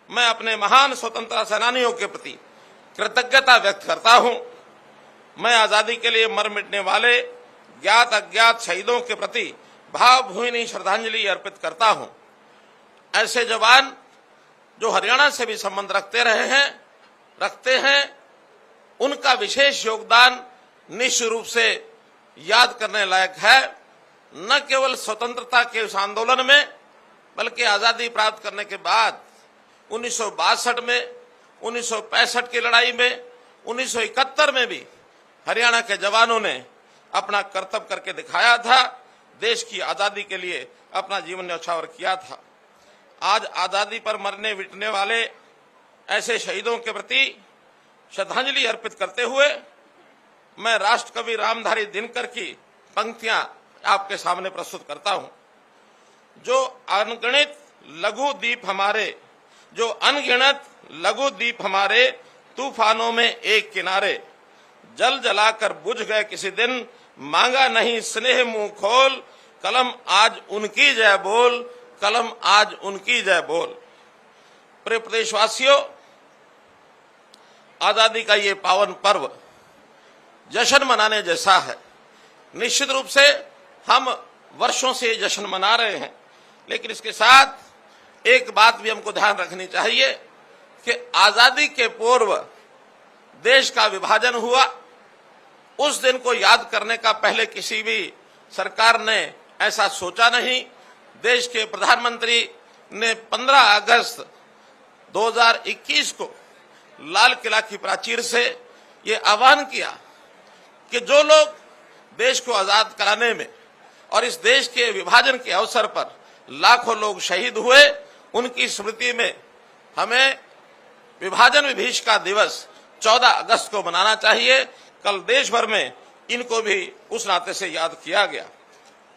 मैं अपने महान स्वतंत्रता सेनानियों के प्रति कृतज्ञता व्यक्त करता हूं। मैं आजादी के लिए मर मिटने वाले ज्ञात अज्ञात शहीदों के प्रति भावभीनी श्रद्धांजलि अर्पित करता हूं। ऐसे जवान जो हरियाणा से भी संबंध रखते हैं, उनका विशेष योगदान निश्चित रूप से याद करने लायक है। न केवल स्वतंत्रता के उस आंदोलन में, बल्कि आजादी प्राप्त करने के बाद 1962 में, 1965 की लड़ाई में, 1971 में भी हरियाणा के जवानों ने अपना कर्तव्य करके दिखाया था, देश की आजादी के लिए अपना जीवन न्यौछावर किया था। आज आजादी पर मरने मिटने वाले ऐसे शहीदों के प्रति श्रद्धांजलि अर्पित करते हुए मैं राष्ट्रकवि रामधारी दिनकर की पंक्तियां आपके सामने प्रस्तुत करता हूं। जो अनगिनत लघु द्वीप हमारे तूफानों में एक किनारे, जल जलाकर बुझ गए किसी दिन, मांगा नहीं स्नेह मुंह खोल, कलम आज उनकी जय बोल, कलम आज उनकी जय बोल। प्रिय प्रदेशवासियों, आजादी का ये पावन पर्व जश्न मनाने जैसा है। निश्चित रूप से हम वर्षों से जश्न मना रहे हैं, लेकिन इसके साथ एक बात भी हमको ध्यान रखनी चाहिए कि आजादी के पूर्व देश का विभाजन हुआ। उस दिन को याद करने का पहले किसी भी सरकार ने ऐसा सोचा नहीं। देश के प्रधानमंत्री ने 15 अगस्त 2021 को लाल किला की प्राचीर से ये आह्वान किया कि जो लोग देश को आजाद कराने में और इस देश के विभाजन के अवसर पर लाखों लोग शहीद हुए, उनकी स्मृति में हमें विभाजन विभीषिका दिवस 14 अगस्त को मनाना चाहिए। कल देश भर में इनको भी उस नाते से याद किया गया।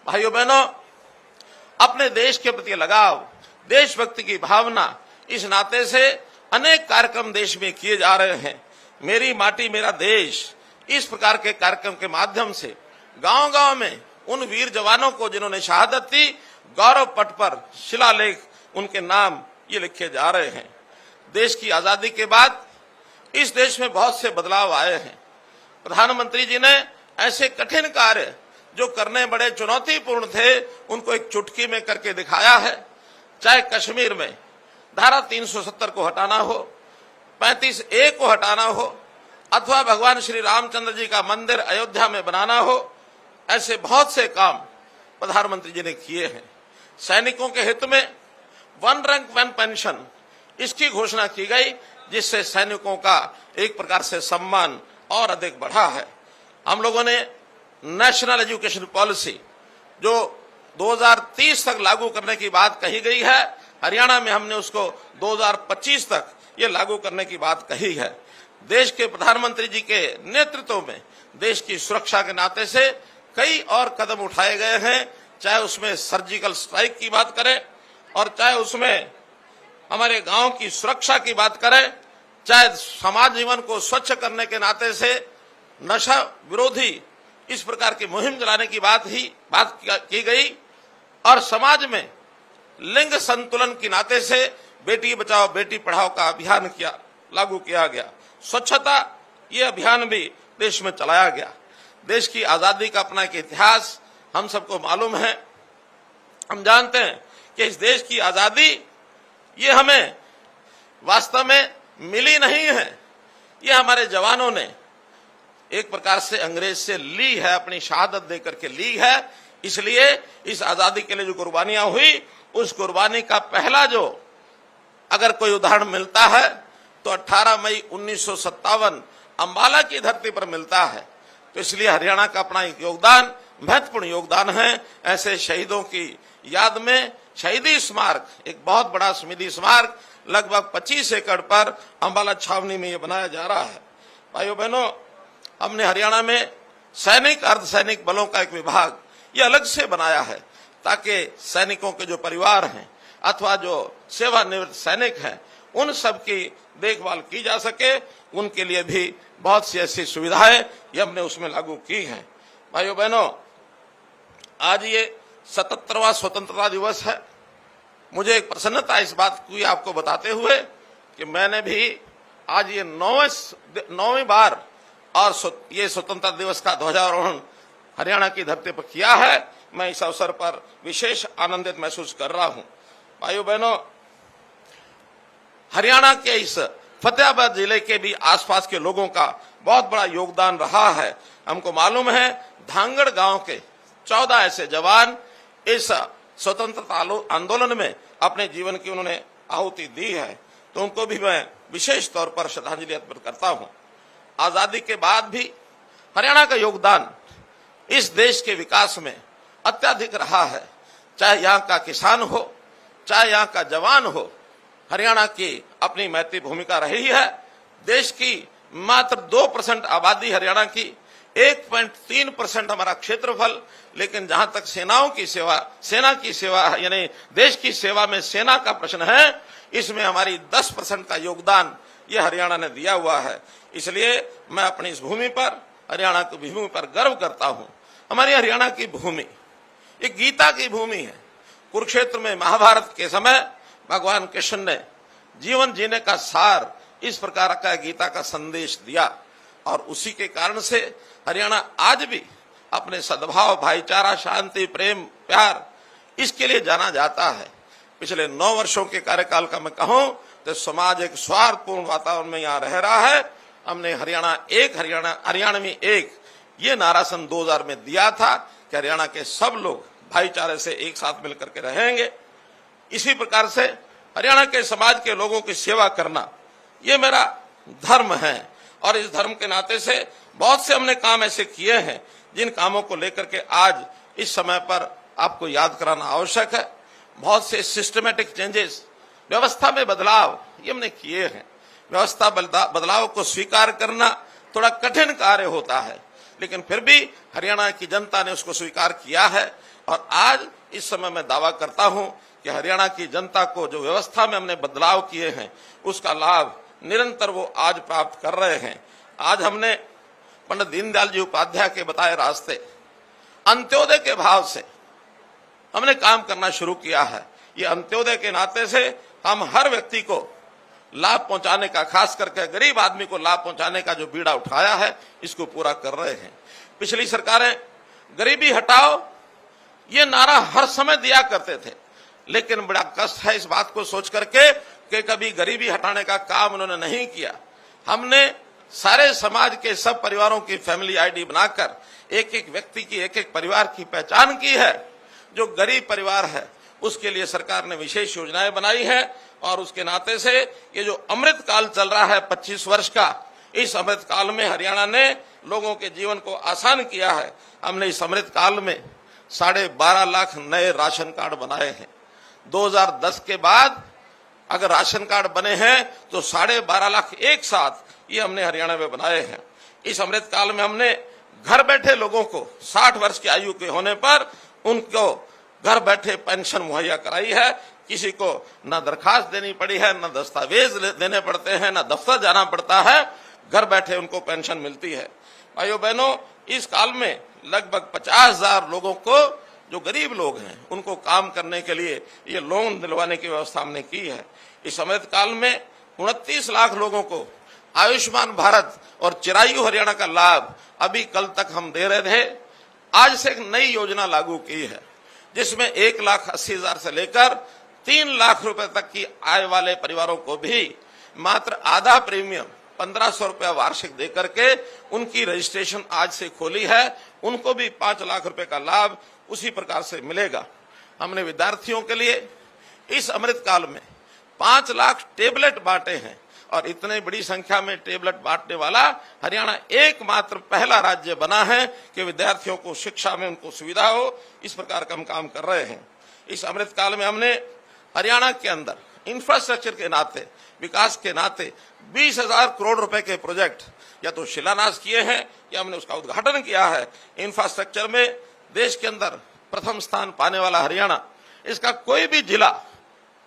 भाइयों बहनों, अपने देश के प्रति लगाव, देशभक्ति की भावना, इस नाते से अनेक कार्यक्रम देश में किए जा रहे हैं। मेरी माटी मेरा देश, इस प्रकार के कार्यक्रम के माध्यम से गांव-गांव में उन वीर जवानों को जिन्होंने शहादत दी, गौरव पट पर शिलालेख उनके नाम ये लिखे जा रहे हैं। देश की आजादी के बाद इस देश में बहुत से बदलाव आए हैं। प्रधानमंत्री जी ने ऐसे कठिन कार्य जो करने बड़े चुनौतीपूर्ण थे, उनको एक चुटकी में करके दिखाया है। चाहे कश्मीर में धारा 370 को हटाना हो, 35A को हटाना हो, अथवा भगवान श्री रामचंद्र जी का मंदिर अयोध्या में बनाना हो, ऐसे बहुत से काम प्रधानमंत्री जी ने किए हैं। सैनिकों के हित में वन रैंक वन पेंशन, इसकी घोषणा की गई, जिससे सैनिकों का एक प्रकार से सम्मान और अधिक बढ़ा है। हम लोगों ने नेशनल एजुकेशन पॉलिसी जो 2030 तक लागू करने की बात कही गई है, हरियाणा में हमने उसको 2025 तक ये लागू करने की बात कही है। देश के प्रधानमंत्री जी के नेतृत्व में देश की सुरक्षा के नाते से कई और कदम उठाए गए हैं, चाहे उसमें सर्जिकल स्ट्राइक की बात करें और चाहे उसमें हमारे गांव की सुरक्षा की बात करें, चाहे समाज जीवन को स्वच्छ करने के नाते से नशा विरोधी इस प्रकार की मुहिम चलाने की बात की गई, और समाज में लिंग संतुलन के नाते से बेटी बचाओ बेटी पढ़ाओ का अभियान लागू किया गया। स्वच्छता ये अभियान भी देश में चलाया गया। देश की आजादी का अपना एक इतिहास हम सबको मालूम है। हम जानते हैं कि इस देश की आजादी ये हमें वास्तव में मिली नहीं है, ये हमारे जवानों ने एक प्रकार से अंग्रेज से ली है, अपनी शहादत देकर के ली है। इसलिए इस आजादी के लिए जो कुर्बानियां हुई, उस कुर्बानी का पहला जो अगर कोई उदाहरण मिलता है तो 18 मई 1957 अंबाला की धरती पर मिलता है। तो इसलिए हरियाणा का अपना एक योगदान, महत्वपूर्ण योगदान है। ऐसे शहीदों की याद में शहीदी स्मारक, एक बहुत बड़ा स्मृति स्मारक लगभग 25 एकड़ पर अंबाला छावनी में ये बनाया जा रहा है। भाइयों बहनों, हमने हरियाणा में सैनिक अर्धसैनिक बलों का एक विभाग ये अलग से बनाया है, ताकि सैनिकों के जो परिवार हैं अथवा जो सेवानिवृत्त सैनिक हैं, उन सब की देखभाल की जा सके। उनके लिए भी बहुत सी ऐसी सुविधाएं ये हमने उसमें लागू की हैं। भाइयों बहनों, आज ये 77वां स्वतंत्रता दिवस है। मुझे एक प्रसन्नता इस बात की आपको बताते हुए कि मैंने भी आज ये नौवीं बार और ये स्वतंत्रता दिवस का ध्वजारोहण हरियाणा की धरती पर किया है। मैं इस अवसर पर विशेष आनंदित महसूस कर रहा हूं। भाइयों बहनों, हरियाणा के इस फतेहाबाद जिले के भी आसपास के लोगों का बहुत बड़ा योगदान रहा है। हमको मालूम है धांगड़ गांव के 14 ऐसे जवान इस स्वतंत्रता आंदोलन में अपने जीवन की उन्होंने आहुति दी है, तो उनको भी मैं विशेष तौर पर श्रद्धांजलि अर्पित करता हूं। आजादी के बाद भी हरियाणा का योगदान इस देश के विकास में अत्यधिक रहा है। चाहे यहाँ का किसान हो, चाहे यहाँ का जवान हो, हरियाणा की अपनी महत्वपूर्ण भूमिका रही है। देश की मात्र 2% आबादी हरियाणा की, 1.3% हमारा क्षेत्रफल, लेकिन जहां तक सेना की सेवा यानी देश की सेवा में सेना का प्रश्न है, इसमें हमारी 10% का योगदान ये हरियाणा ने दिया हुआ है। इसलिए मैं अपनी इस भूमि पर, हरियाणा की भूमि पर गर्व करता हूं। हमारी हरियाणा की भूमि एक गीता की भूमि है। कुरुक्षेत्र में महाभारत के समय भगवान कृष्ण ने जीवन जीने का सार इस प्रकार का गीता का संदेश दिया, और उसी के कारण से हरियाणा आज भी अपने सद्भाव, भाईचारा, शांति, प्रेम, प्यार, इसके लिए जाना जाता है। पिछले 9 वर्षों के कार्यकाल का मैं कहूं तो समाज एक स्वार्थपूर्ण वातावरण में यहाँ रह रहा है। हमने हरियाणा में एक ये नारा सन 2000 में दिया था कि हरियाणा के सब लोग भाईचारे से एक साथ मिलकर के रहेंगे। इसी प्रकार से हरियाणा के समाज के लोगों की सेवा करना ये मेरा धर्म है, और इस धर्म के नाते से बहुत से हमने काम ऐसे किए हैं जिन कामों को लेकर के आज इस समय पर आपको याद कराना आवश्यक है। बहुत से सिस्टमेटिक चेंजेस, व्यवस्था में बदलाव ये हमने किए हैं। व्यवस्था बदलाव को स्वीकार करना थोड़ा कठिन कार्य होता है, लेकिन फिर भी हरियाणा की जनता ने उसको स्वीकार किया है, और आज इस समय मैं दावा करता हूं कि हरियाणा की जनता को जो व्यवस्था में हमने बदलाव किए हैं उसका लाभ निरंतर वो आज प्राप्त कर रहे हैं। आज हमने पंडित दीनदयाल जी उपाध्याय के बताए रास्ते, अंत्योदय के भाव से हमने काम करना शुरू किया है। ये अंत्योदय के नाते से हम हर व्यक्ति को लाभ पहुंचाने का, खास करके गरीब आदमी को लाभ पहुंचाने का जो बीड़ा उठाया है, इसको पूरा कर रहे हैं। पिछली सरकारें गरीबी हटाओ ये नारा हर समय दिया करते थे, लेकिन बड़ा कष्ट है इस बात को सोच करके कि कभी गरीबी हटाने का काम उन्होंने नहीं किया। हमने सारे समाज के सब परिवारों की फैमिली आईडी बनाकर एक एक व्यक्ति की, एक एक परिवार की पहचान की है। जो गरीब परिवार है उसके लिए सरकार ने विशेष योजनाएं बनाई है, और उसके नाते से ये जो अमृत काल चल रहा है 25 वर्ष का, इस अमृत काल में हरियाणा ने लोगों के जीवन को आसान किया है। हमने इस अमृत काल में 12.5 लाख नए राशन कार्ड बनाए हैं। 2010 के बाद अगर राशन कार्ड बने हैं तो 12.5 लाख एक साथ ये हमने हरियाणा में बनाए हैं। इस अमृत काल में हमने घर बैठे लोगों को 60 वर्ष की आयु के होने पर उनको घर बैठे पेंशन मुहैया कराई है। किसी को न दरखास्त देनी पड़ी है, न दस्तावेज देने पड़ते हैं, न दफ्तर जाना पड़ता है, घर बैठे उनको पेंशन मिलती है। भाइयों बहनों, इस काल में लगभग 50,000 लोगों को, जो गरीब लोग हैं, उनको काम करने के लिए ये लोन दिलवाने की व्यवस्था हमने की है। इस अमृत काल में 29 लाख लोगों को आयुष्मान भारत और चिरायु हरियाणा का लाभ अभी कल तक हम दे रहे थे। आज से एक नई योजना लागू की है जिसमें 1,80,000 से लेकर 3 लाख रुपए तक की आय वाले परिवारों को भी मात्र आधा प्रीमियम 1,500 रुपया वार्षिक देकर के उनकी रजिस्ट्रेशन आज से खोली है। उनको भी 5 लाख रुपए का लाभ उसी प्रकार से मिलेगा। हमने विद्यार्थियों के लिए इस अमृत काल में 5 लाख टेबलेट बांटे हैं, और इतने बड़ी संख्या में टेबलेट बांटने वाला हरियाणा एकमात्र पहला राज्य बना है कि विद्यार्थियों को शिक्षा में उनको सुविधा हो। इस प्रकार का हम काम कर रहे हैं। इस अमृत काल में हमने हरियाणा के अंदर इंफ्रास्ट्रक्चर के नाते, विकास के नाते 20,000 करोड़ रुपए के प्रोजेक्ट या तो शिलान्यास किए हैं या हमने उसका उद्घाटन किया है। इंफ्रास्ट्रक्चर में देश के अंदर प्रथम स्थान पाने वाला हरियाणा, इसका कोई भी जिला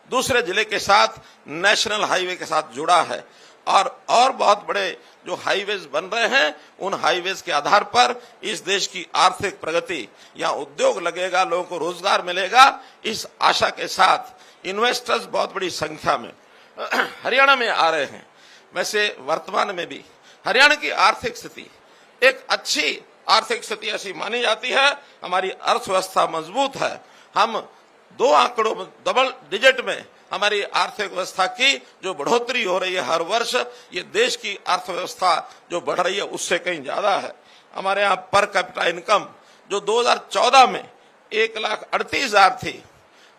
दूसरे जिले के साथ नेशनल हाईवे के साथ जुड़ा है, और बहुत बड़े जो हाईवेज बन रहे हैं, उन हाईवेज के आधार पर इस देश की आर्थिक प्रगति, यहाँ उद्योग लगेगा, लोगों को रोजगार मिलेगा। इस आशा के साथ इन्वेस्टर्स बहुत बड़ी संख्या में हरियाणा में आ रहे हैं। वैसे वर्तमान में भी हरियाणा की आर्थिक स्थिति एक अच्छी आर्थिक स्थिति ऐसी मानी जाती है। हमारी अर्थव्यवस्था मजबूत है। हम 2 आंकड़ों में डबल डिजिट में हमारी आर्थिक व्यवस्था की जो बढ़ोतरी हो रही है हर वर्ष, ये देश की अर्थव्यवस्था जो बढ़ रही है उससे कहीं ज्यादा है। हमारे यहाँ पर कैपिटा इनकम जो 2014 में 1,38,000 थी,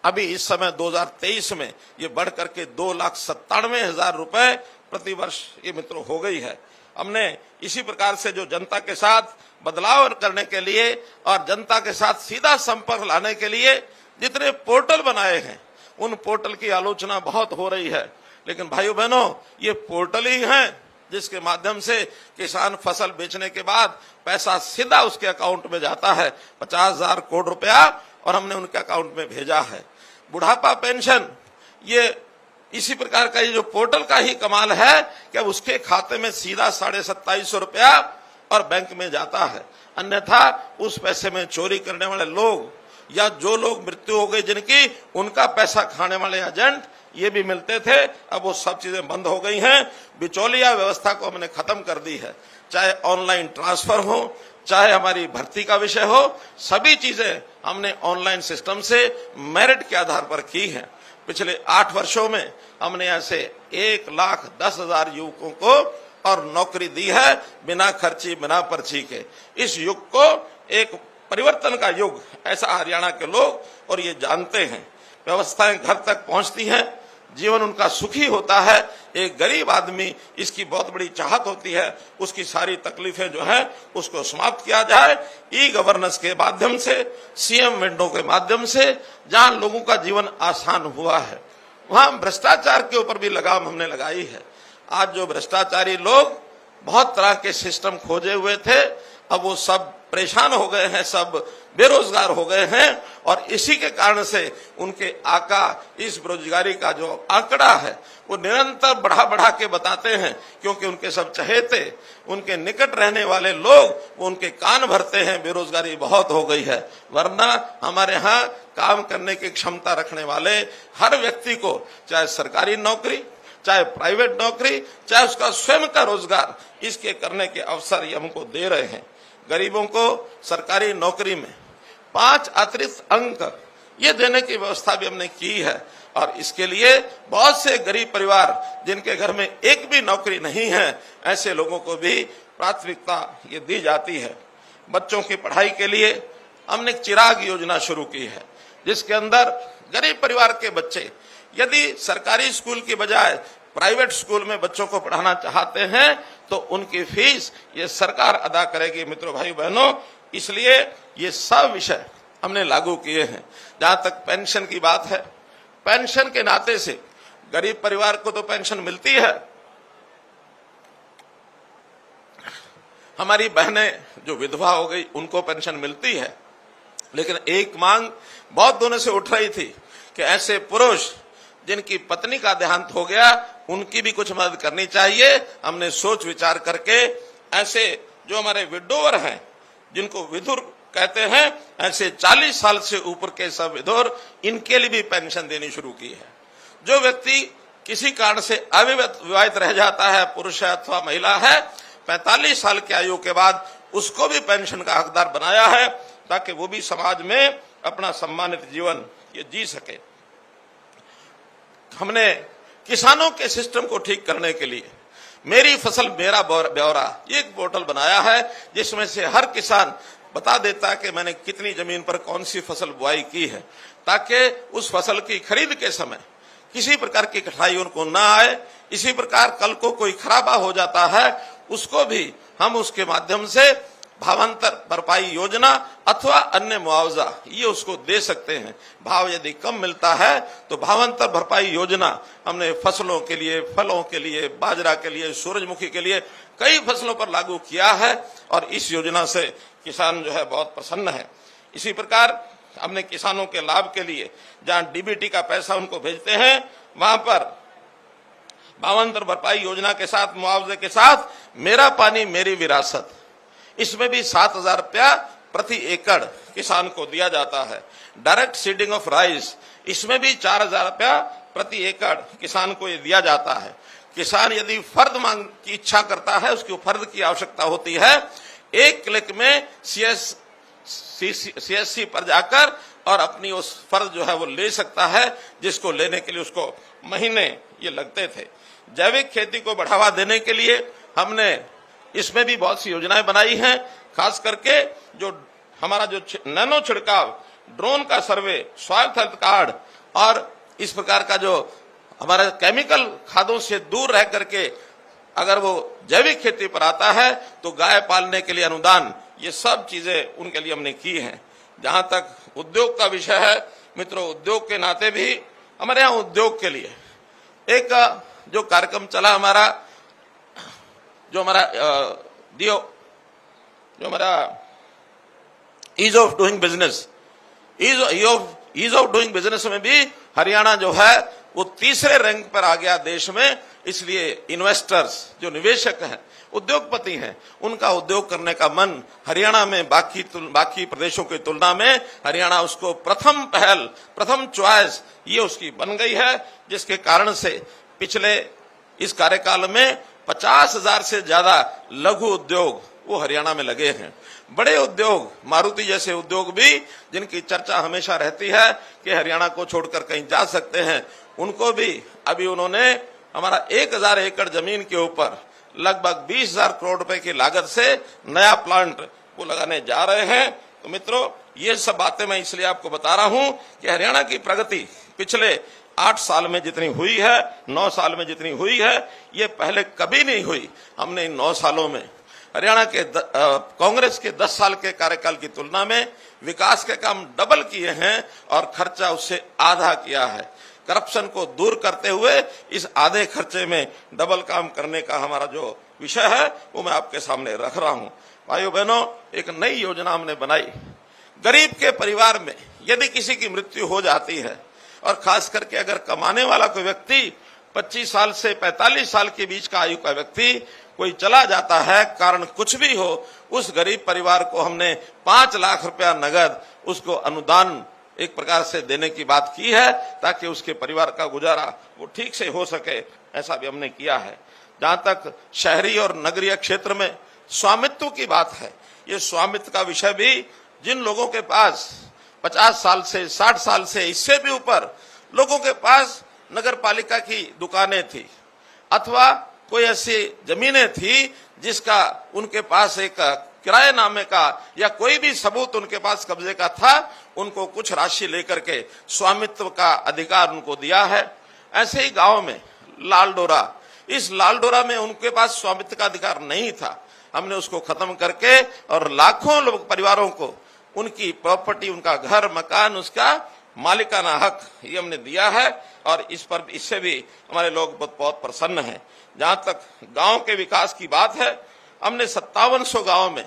अभी इस समय 2023 में ये बढ़ करके 2,97,000 रुपए प्रति वर्ष ये मित्रों हो गई है। हमने इसी प्रकार से जो जनता के साथ बदलाव करने के लिए और जनता के साथ सीधा संपर्क लाने के लिए जितने पोर्टल बनाए हैं, उन पोर्टल की आलोचना बहुत हो रही है, लेकिन भाइयों बहनों ये पोर्टल ही हैं जिसके माध्यम से किसान फसल बेचने के बाद पैसा सीधा उसके अकाउंट में जाता है, 50,000 करोड़ रुपया, और हमने उनके अकाउंट में भेजा है। बुढ़ापा पेंशन ये इसी प्रकार का ये जो पोर्टल का ही कमाल है कि उसके खाते में सीधा 2750 रुपया और बैंक में जाता है। अन्यथा उस पैसे में चोरी करने वाले लोग या जो लोग मृत्यु हो गई जिनकी, उनका पैसा खाने वाले एजेंट ये भी मिलते थे। अब वो सब चीजें बंद हो गई हैं। बिचौलिया व्यवस्था को हमने खत्म कर दी है। चाहे ऑनलाइन ट्रांसफर हो, चाहे हमारी भर्ती का विषय हो, सभी चीजें हमने ऑनलाइन सिस्टम से मेरिट के आधार पर की है। पिछले 8 वर्षों में हमने ऐसे 1,10,000 युवकों को और नौकरी दी है बिना खर्ची बिना पर्ची के। इस युग को एक परिवर्तन का युग ऐसा हरियाणा के लोग और ये जानते हैं। व्यवस्थाएं घर तक पहुंचती हैं, जीवन उनका सुखी होता है। एक गरीब आदमी इसकी बहुत बड़ी चाहत होती है, उसकी सारी तकलीफें जो है उसको समाप्त किया जाए। ई गवर्नेंस के माध्यम से, सीएम विंडो के माध्यम से, जहां लोगों का जीवन आसान हुआ है, वहां भ्रष्टाचार के ऊपर भी लगाम हमने लगाई है। आज जो भ्रष्टाचारी लोग बहुत तरह के सिस्टम खोजे हुए थे, अब वो सब परेशान हो गए हैं, सब बेरोजगार हो गए हैं, और इसी के कारण से उनके आका इस बेरोजगारी का जो आंकड़ा है वो निरंतर बढ़ा बढ़ा के बताते हैं, क्योंकि उनके सब चहेते, उनके निकट रहने वाले लोग वो उनके कान भरते हैं, बेरोजगारी बहुत हो गई है। वरना हमारे यहाँ काम करने की क्षमता रखने वाले हर व्यक्ति को, चाहे सरकारी नौकरी, चाहे प्राइवेट नौकरी, चाहे उसका स्वयं का रोजगार, इसके करने के अवसर ये हमको दे रहे हैं। गरीबों को सरकारी नौकरी में 5 अतिरिक्त अंक ये देने की व्यवस्था भी हमने की है, और इसके लिए बहुत से गरीब परिवार जिनके घर में एक भी नौकरी नहीं है, ऐसे लोगों को भी प्राथमिकता ये दी जाती है। बच्चों की पढ़ाई के लिए हमने एक चिराग योजना शुरू की है, जिसके अंदर गरीब परिवार के बच्चे यदि सरकारी स्कूल की बजाय प्राइवेट स्कूल में बच्चों को पढ़ाना चाहते हैं तो उनकी फीस ये सरकार अदा करेगी। मित्रों, भाई बहनों, इसलिए ये सब विषय हमने लागू किए हैं। जहां तक पेंशन की बात है, पेंशन के नाते से गरीब परिवार को तो पेंशन मिलती है। हमारी बहनें जो विधवा हो गई उनको पेंशन मिलती है, लेकिन एक मांग बहुत दिनों से उठ रही थी कि ऐसे पुरुष जिनकी पत्नी का देहांत हो गया उनकी भी कुछ मदद करनी चाहिए। हमने सोच विचार करके ऐसे जो हमारे विडोवर हैं, जिनको विधुर कहते हैं, ऐसे 40 साल से ऊपर के सब विधुर, इनके लिए भी पेंशन देनी शुरू की है। जो व्यक्ति किसी कारण से अविवाहित रह जाता है, पुरुष है अथवा महिला है, 45 साल की आयु के बाद उसको भी पेंशन का हकदार बनाया है, ताकि वो भी समाज में अपना सम्मानित जीवन ये जी सके। हमने किसानों के सिस्टम को ठीक करने के लिए मेरी फसल मेरा ब्यौरा ये एक पोर्टल बनाया है, जिसमें से हर किसान बता देता है कि मैंने कितनी जमीन पर कौन सी फसल बुआई की है, ताकि उस फसल की खरीद के समय किसी प्रकार की कठिनाई उनको ना आए। इसी प्रकार कल को कोई खराबा हो जाता है, उसको भी हम उसके माध्यम से भावांतर भरपाई योजना अथवा अन्य मुआवजा ये उसको दे सकते हैं। भाव यदि कम मिलता है तो भावांतर भरपाई योजना हमने फसलों के लिए, फलों के लिए, बाजरा के लिए, सूरजमुखी के लिए कई फसलों पर लागू किया है, और इस योजना से किसान जो है बहुत प्रसन्न है। इसी प्रकार हमने किसानों के लाभ के लिए जहां डीबीटी का पैसा उनको भेजते हैं, वहां पर भावांतर भरपाई योजना के साथ, मुआवजे के साथ मेरा पानी मेरी विरासत, इसमें भी 7,000 रुपया प्रति एकड़ किसान को दिया जाता है। डायरेक्ट सीडिंग ऑफ राइस, इसमें भी 4,000 रुपया प्रति एकड़ किसान को ये दिया जाता है। किसान यदि फर्द मांग की इच्छा करता है, उसको फर्द की आवश्यकता होती है, एक क्लिक में सीएससी पर जाकर और अपनी उस फर्ज जो है वो ले सकता है, जिसको लेने के लिए उसको महीने ये लगते थे। जैविक खेती को बढ़ावा देने के लिए हमने इसमें भी बहुत सी योजनाएं बनाई हैं, खास करके जो हमारा जो नैनो छिड़काव, ड्रोन का सर्वे, सॉइल हेल्थ कार्ड और इस प्रकार का जो हमारा केमिकल खादों से दूर रह करके अगर वो जैविक खेती पर आता है तो गाय पालने के लिए अनुदान, ये सब चीजें उनके लिए हमने की हैं। जहां तक उद्योग का विषय है मित्रों, उद्योग के नाते भी हमारे यहाँ उद्योग के लिए एक जो कार्यक्रम चला हमारा, जो हमारा ease of doing business, ease of doing business में भी हरियाणा जो है वो तीसरे रैंक पर आ गया देश में। इसलिए इन्वेस्टर्स, जो निवेशक हैं, उद्योगपति हैं, उनका उद्योग करने का मन हरियाणा में बाकी प्रदेशों की तुलना में हरियाणा उसको प्रथम पहल, प्रथम चॉइस ये उसकी बन गई है, जिसके कारण से पिछले इस कार्यकाल में 50,000 से ज्यादा लघु उद्योग वो हरियाणा में लगे हैं। बड़े उद्योग, मारुति जैसे उद्योग भी, जिनकी चर्चा हमेशा रहती है कि हरियाणा को छोड़कर कहीं जा सकते हैं, उनको भी अभी उन्होंने हमारा 1,000 एकड़ जमीन के ऊपर लगभग 20,000 करोड़ रुपए की लागत से नया प्लांट वो लगाने जा रहे हैं। तो मित्रों, ये सब बातें मैं इसलिए आपको बता रहा हूं कि हरियाणा की प्रगति पिछले 8 साल में जितनी हुई है, 9 साल में जितनी हुई है, ये पहले कभी नहीं हुई। हमने इन 9 सालों में हरियाणा के कांग्रेस के 10 साल के कार्यकाल की तुलना में विकास के काम डबल किए हैं और खर्चा उससे आधा किया है। करप्शन को दूर करते हुए इस आधे खर्चे में डबल काम करने का हमारा जो विषय है वो मैं आपके सामने रख रहा हूं। भाइयों बहनों, एक नई योजना हमने बनाई। गरीब के परिवार में यदि किसी की मृत्यु हो जाती है और खास करके अगर कमाने वाला कोई व्यक्ति 25 साल से 45 साल के बीच का आयु का व्यक्ति कोई चला जाता है, कारण कुछ भी हो, उस गरीब परिवार को हमने 5 लाख रुपया नगद उसको अनुदान एक प्रकार से देने की बात की है, ताकि उसके परिवार का गुजारा वो ठीक से हो सके। ऐसा भी हमने किया है। जहां तक शहरी और नगरीय क्षेत्र में स्वामित्व की बात है, ये स्वामित्व का विषय भी जिन लोगों के पास 50 साल से 60 साल से इससे भी ऊपर लोगों के पास नगर पालिका की दुकानें थी अथवा कोई ऐसी जमीनें थी जिसका उनके पास एक किराएनामे का या कोई भी सबूत उनके पास कब्जे का था, उनको कुछ राशि लेकर के स्वामित्व का अधिकार उनको दिया है। ऐसे ही गांव में लालडोरा, इस लालडोरा में उनके पास स्वामित्व का अधिकार नहीं था, हमने उसको खत्म करके और लाखों लोग परिवारों को उनकी प्रॉपर्टी, उनका घर मकान, उसका मालिकाना हक ये हमने दिया है और इससे भी हमारे लोग बहुत प्रसन्न हैं। जहां तक गांव के विकास की बात है, हमने 5700 गांव में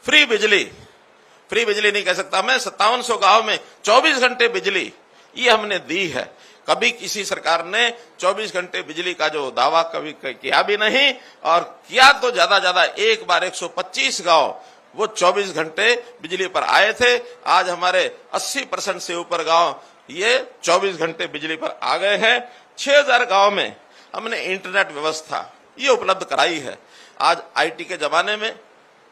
फ्री बिजली नहीं कह सकता मैं, 5700 गांव में 24 घंटे बिजली ये हमने दी है। कभी किसी सरकार ने 24 घंटे बिजली का जो दावा कभी किया भी नहीं, और किया तो ज्यादा एक बार 125 गांव वो 24 घंटे बिजली पर आए थे। आज हमारे 80% से ऊपर गांव ये 24 घंटे बिजली पर आ गए हैं। 6000 गांव में हमने इंटरनेट व्यवस्था ये उपलब्ध कराई है। आज आईटी के जमाने में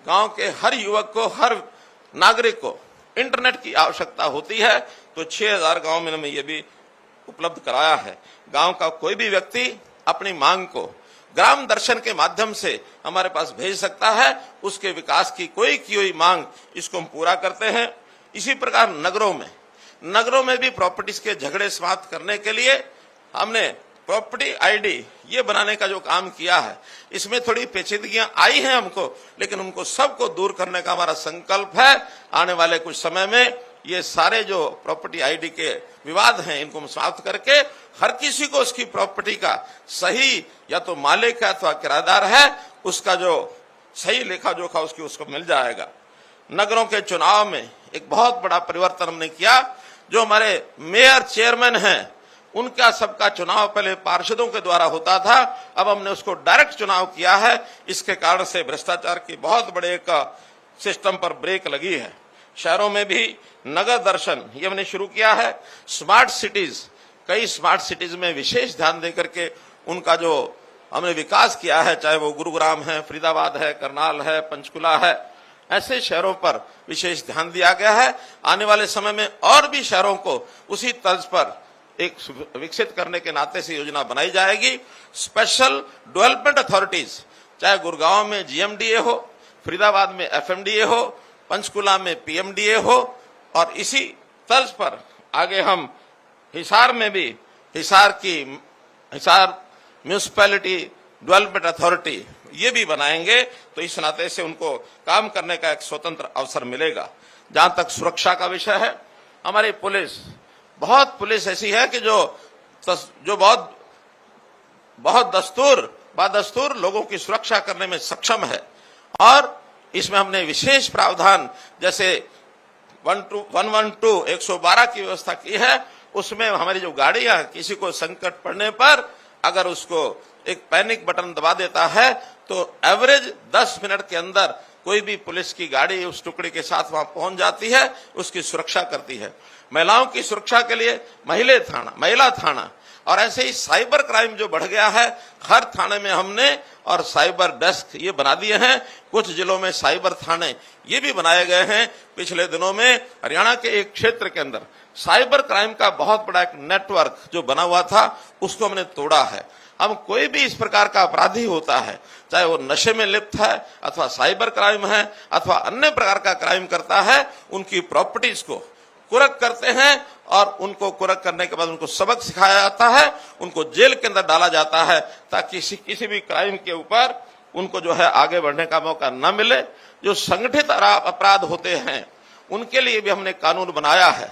गांव के हर युवक को, हर नागरिक को इंटरनेट की आवश्यकता होती है, तो 6000 गांव में हमने ये भी उपलब्ध कराया है। गांव का कोई भी व्यक्ति अपनी मांग को ग्राम दर्शन के माध्यम से हमारे पास भेज सकता है, उसके विकास की कोई मांग इसको हम पूरा करते हैं। इसी प्रकार नगरों में भी प्रॉपर्टीज के झगड़े समाप्त करने के लिए हमने प्रॉपर्टी आईडी ये बनाने का जो काम किया है, इसमें थोड़ी पेचीदगियां आई हैं हमको, लेकिन उनको सबको दूर करने का हमारा संकल्प है। आने वाले कुछ समय में ये सारे जो प्रॉपर्टी आईडी के विवाद हैं, इनको समाप्त करके हर किसी को उसकी प्रॉपर्टी का सही, या तो मालिक है अथवा किराएदार है, उसका जो सही लेखा जोखा उसको मिल जाएगा। नगरों के चुनाव में एक बहुत बड़ा परिवर्तन हमने किया। जो हमारे मेयर चेयरमैन हैं, उनका सबका चुनाव पहले पार्षदों के द्वारा होता था, अब हमने उसको डायरेक्ट चुनाव किया है। इसके कारण से भ्रष्टाचार की बहुत बड़े एक सिस्टम पर ब्रेक लगी है। शहरों में भी नगर दर्शन ये हमने शुरू किया है। स्मार्ट सिटीज कई स्मार्ट सिटीज में विशेष ध्यान देकर के उनका जो हमने विकास किया है, चाहे वो गुरुग्राम है, फरीदाबाद है, करनाल है, पंचकुला है, ऐसे शहरों पर विशेष ध्यान दिया गया है। आने वाले समय में और भी शहरों को उसी तर्ज पर एक विकसित करने के नाते से योजना बनाई जाएगी। स्पेशल डेवलपमेंट अथॉरिटीज, चाहे गुड़गांव में जीएमडीए हो, फरीदाबाद में एफएमडीए हो, पंचकुला में पीएमडीए हो, और इसी तर्ज पर आगे हम हिसार में भी हिसार म्यूनिसिपैलिटी डेवलपमेंट अथॉरिटी ये भी बनाएंगे। तो इस नाते से उनको काम करने का एक स्वतंत्र अवसर मिलेगा। जहां तक सुरक्षा का विषय है, हमारी पुलिस ऐसी है कि जो बहुत बदस्तूर लोगों की सुरक्षा करने में सक्षम है। और इसमें हमने विशेष प्रावधान जैसे 112 की व्यवस्था की है। उसमें हमारी जो गाड़ियां किसी को संकट पड़ने पर अगर उसको एक पैनिक बटन दबा देता है तो एवरेज 10 मिनट के अंदर कोई भी पुलिस की गाड़ी उस टुकड़ी के साथ वहां पहुंच जाती है, उसकी सुरक्षा करती है। महिलाओं की सुरक्षा के लिए महिला थाना, और ऐसे ही साइबर क्राइम जो बढ़ गया है, हर थाने में हमने और साइबर डेस्क ये बना दिए हैं। कुछ जिलों में साइबर थाने ये भी बनाए गए हैं। पिछले दिनों में हरियाणा के एक क्षेत्र के अंदर साइबर क्राइम का बहुत बड़ा एक नेटवर्क जो बना हुआ था, उसको हमने तोड़ा है। हम कोई भी इस प्रकार का अपराधी होता है, चाहे वो नशे में लिप्त है अथवा साइबर क्राइम है अथवा अन्य प्रकार का क्राइम करता है, उनकी प्रॉपर्टीज को कुरक करते हैं और उनको कुरक करने के बाद उनको सबक सिखाया जाता है, उनको जेल के अंदर डाला जाता है, ताकि किसी भी क्राइम के ऊपर उनको जो है आगे बढ़ने का मौका न मिले। जो संगठित अपराध होते हैं उनके लिए भी हमने कानून बनाया है।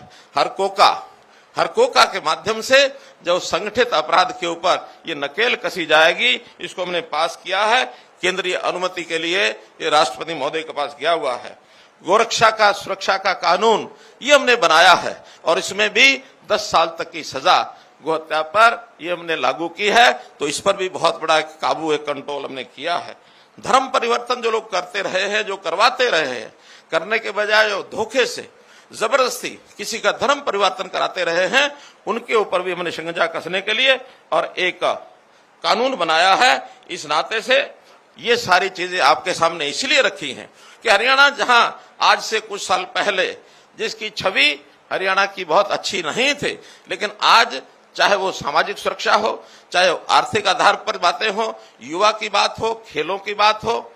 हरकोका के माध्यम से जो संगठित अपराध के ऊपर ये नकेल कसी जाएगी, इसको हमने पास किया है। केंद्रीय अनुमति के लिए ये राष्ट्रपति महोदय के पास गया हुआ है। गोरक्षा सुरक्षा का कानून ये हमने बनाया है और इसमें भी 10 साल तक की सजा गोहत्या पर ये हमने लागू की है। तो इस पर भी बहुत बड़ा काबू, एक कंट्रोल हमने किया है। धर्म परिवर्तन जो लोग करते रहे हैं, जो करवाते रहे हैं, करने के बजाय जो धोखे से जबरदस्ती किसी का धर्म परिवर्तन कराते रहे हैं, उनके ऊपर भी हमने शिकंजा कसने के लिए और एक कानून बनाया है। इस नाते से ये सारी चीजें आपके सामने इसलिए रखी हैं कि हरियाणा जहां आज से कुछ साल पहले जिसकी छवि हरियाणा की बहुत अच्छी नहीं थी, लेकिन आज चाहे वो सामाजिक सुरक्षा हो, चाहे आर्थिक आधार पर बातें हो, युवा की बात हो, खेलों की बात हो,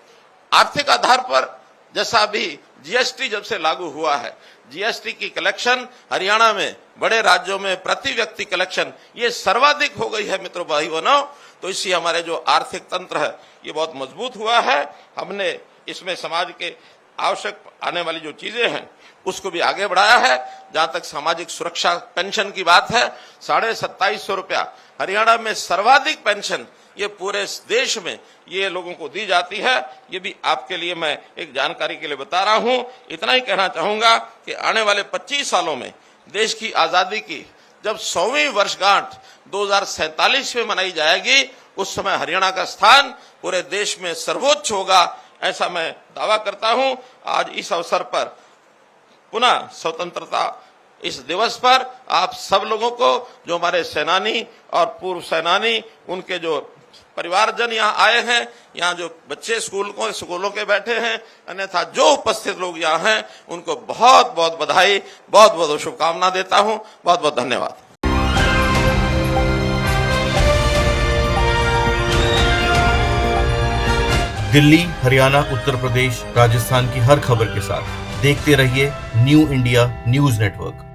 आर्थिक आधार पर जैसा भी जीएसटी जब से लागू हुआ है, जीएसटी की कलेक्शन हरियाणा में बड़े राज्यों में प्रति व्यक्ति कलेक्शन ये सर्वाधिक हो गई है मित्रों, भाई बहनों। तो इससे हमारे जो आर्थिक तंत्र है ये बहुत मजबूत हुआ है। हमने इसमें समाज के आवश्यक आने वाली जो चीजें हैं उसको भी आगे बढ़ाया है। जहां तक सामाजिक सुरक्षा पेंशन की बात है, 2750 रुपया हरियाणा में सर्वाधिक पेंशन ये पूरे देश में ये लोगों को दी जाती है। ये भी आपके लिए मैं एक जानकारी के लिए बता रहा हूं। इतना ही कहना चाहूंगा कि आने वाले 25 सालों में देश की आजादी की जब 100वीं वर्षगांठ 2047 में मनाई जाएगी, उस समय हरियाणा का स्थान पूरे देश में सर्वोच्च होगा, ऐसा मैं दावा करता हूं। आज इस अवसर पर पुनः स्वतंत्रता इस दिवस पर आप सब लोगों को, जो हमारे सेनानी और पूर्व सेनानी, उनके जो परिवारजन यहाँ आए हैं, यहाँ जो बच्चे स्कूलों के बैठे हैं, अन्यथा जो उपस्थित लोग यहाँ हैं, उनको बहुत बहुत बधाई, बहुत बहुत शुभकामना देता हूं। बहुत बहुत धन्यवाद। दिल्ली, हरियाणा, उत्तर प्रदेश, राजस्थान की हर खबर के साथ देखते रहिए न्यू इंडिया न्यूज नेटवर्क।